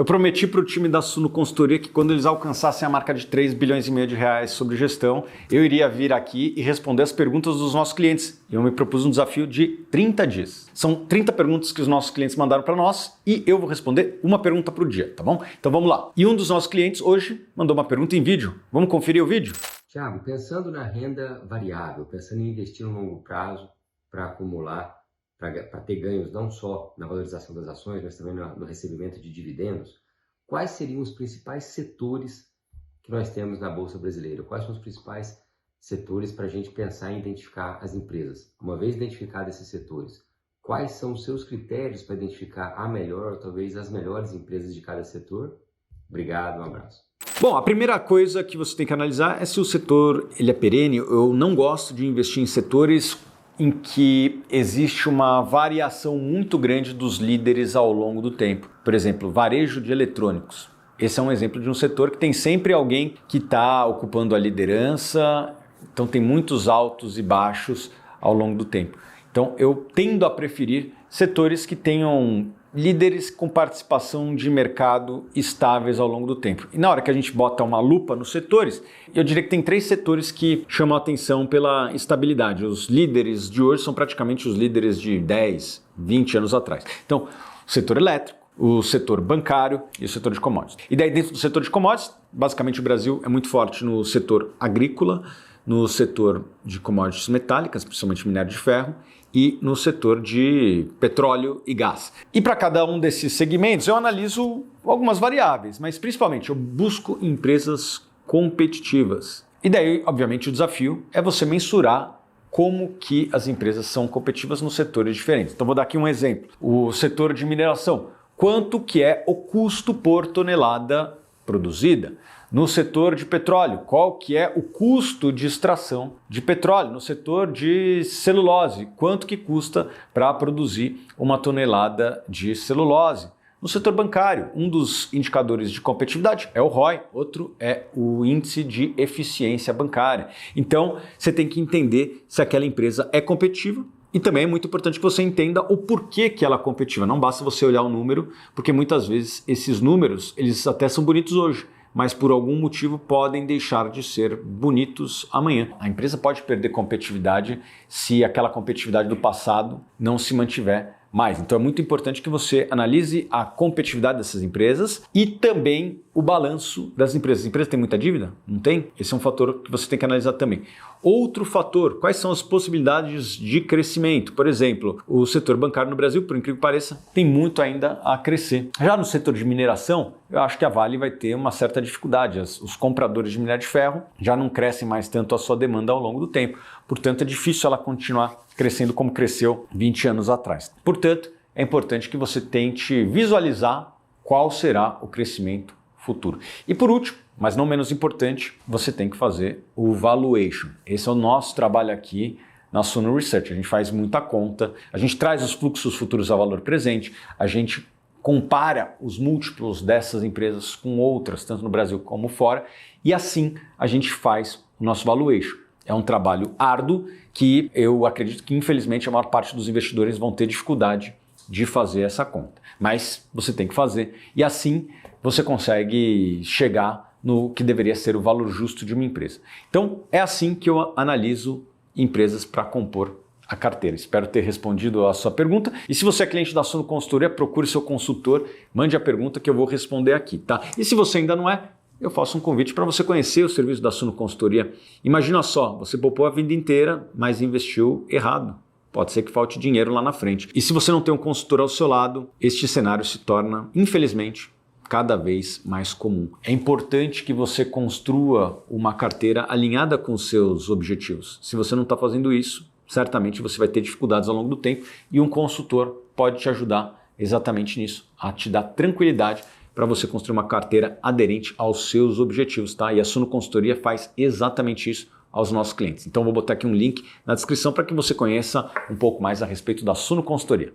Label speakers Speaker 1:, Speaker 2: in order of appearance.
Speaker 1: Eu prometi para o time da Suno Consultoria que quando eles alcançassem a marca de 3 bilhões e meio de reais sobre gestão, eu iria vir aqui e responder as perguntas dos nossos clientes. Eu me propus um desafio de 30 dias. São 30 perguntas que os nossos clientes mandaram para nós e eu vou responder uma pergunta por dia, tá bom? Então vamos lá. E um dos nossos clientes hoje mandou uma pergunta em vídeo. Vamos conferir o vídeo?
Speaker 2: Thiago, pensando na renda variável, pensando em investir no longo prazo para acumular, para ter ganhos não só na valorização das ações, mas também no recebimento de dividendos, quais seriam os principais setores que nós temos na Bolsa Brasileira? Quais são os principais setores para a gente pensar em identificar as empresas? Uma vez identificados esses setores, quais são os seus critérios para identificar a melhor ou talvez as melhores empresas de cada setor? Obrigado, um abraço.
Speaker 1: Bom, a primeira coisa que você tem que analisar é se o setor ele é perene. Eu não gosto de investir em setores em que existe uma variação muito grande dos líderes ao longo do tempo. Por exemplo, varejo de eletrônicos. Esse é um exemplo de um setor que tem sempre alguém que está ocupando a liderança, então tem muitos altos e baixos ao longo do tempo. Então eu tendo a preferir setores que tenham líderes com participação de mercado estáveis ao longo do tempo. E na hora que a gente bota uma lupa nos setores, eu diria que tem 3 setores que chamam a atenção pela estabilidade. Os líderes de hoje são praticamente os líderes de 10, 20 anos atrás. Então, o setor elétrico, o setor bancário e o setor de commodities. E daí dentro do setor de commodities, basicamente o Brasil é muito forte no setor agrícola, no setor de commodities metálicas, principalmente minério de ferro, e no setor de petróleo e gás. E para cada um desses segmentos eu analiso algumas variáveis, mas principalmente eu busco empresas competitivas. E daí, obviamente, o desafio é você mensurar como que as empresas são competitivas nos setores diferentes. Então vou dar aqui um exemplo. O setor de mineração. Quanto que é o custo por tonelada produzida? No setor de petróleo, qual que é o custo de extração de petróleo? No setor de celulose, quanto que custa para produzir uma tonelada de celulose? No setor bancário, um dos indicadores de competitividade é o ROI, outro é o índice de eficiência bancária. Então, você tem que entender se aquela empresa é competitiva. E também é muito importante que você entenda o porquê que ela é competitiva. Não basta você olhar o número, porque muitas vezes esses números, eles até são bonitos hoje, mas por algum motivo podem deixar de ser bonitos amanhã. A empresa pode perder competitividade se aquela competitividade do passado não se mantiver mais. Então é muito importante que você analise a competitividade dessas empresas e também o balanço das empresas. As empresas têm muita dívida? Não tem? Esse é um fator que você tem que analisar também. Outro fator, quais são as possibilidades de crescimento? Por exemplo, o setor bancário no Brasil, por incrível que pareça, tem muito ainda a crescer. Já no setor de mineração, eu acho que a Vale vai ter uma certa dificuldade. Os compradores de minério de ferro já não crescem mais tanto a sua demanda ao longo do tempo. Portanto, é difícil ela continuar crescendo como cresceu 20 anos atrás. Portanto, é importante que você tente visualizar qual será o crescimento futuro. E por último, mas não menos importante, você tem que fazer o valuation. Esse é o nosso trabalho aqui na Suno Research. A gente faz muita conta, a gente traz os fluxos futuros a valor presente, a gente compara os múltiplos dessas empresas com outras, tanto no Brasil como fora, e assim a gente faz o nosso valuation. É um trabalho árduo que eu acredito que, infelizmente, a maior parte dos investidores vão ter dificuldade de fazer essa conta. Mas você tem que fazer e assim você consegue chegar no que deveria ser o valor justo de uma empresa. Então, é assim que eu analiso empresas para compor a carteira. Espero ter respondido a sua pergunta. E se você é cliente da Suno Consultoria, procure seu consultor, mande a pergunta que eu vou responder aqui, tá? E se você ainda não é, eu faço um convite para você conhecer o serviço da Suno Consultoria. Imagina só, você poupou a vida inteira, mas investiu errado. Pode ser que falte dinheiro lá na frente. E se você não tem um consultor ao seu lado, este cenário se torna, infelizmente, cada vez mais comum. É importante que você construa uma carteira alinhada com os seus objetivos. Se você não está fazendo isso, certamente você vai ter dificuldades ao longo do tempo e um consultor pode te ajudar exatamente nisso, a te dar tranquilidade para você construir uma carteira aderente aos seus objetivos, tá? E a Suno Consultoria faz exatamente isso aos nossos clientes. Então vou botar aqui um link na descrição para que você conheça um pouco mais a respeito da Suno Consultoria.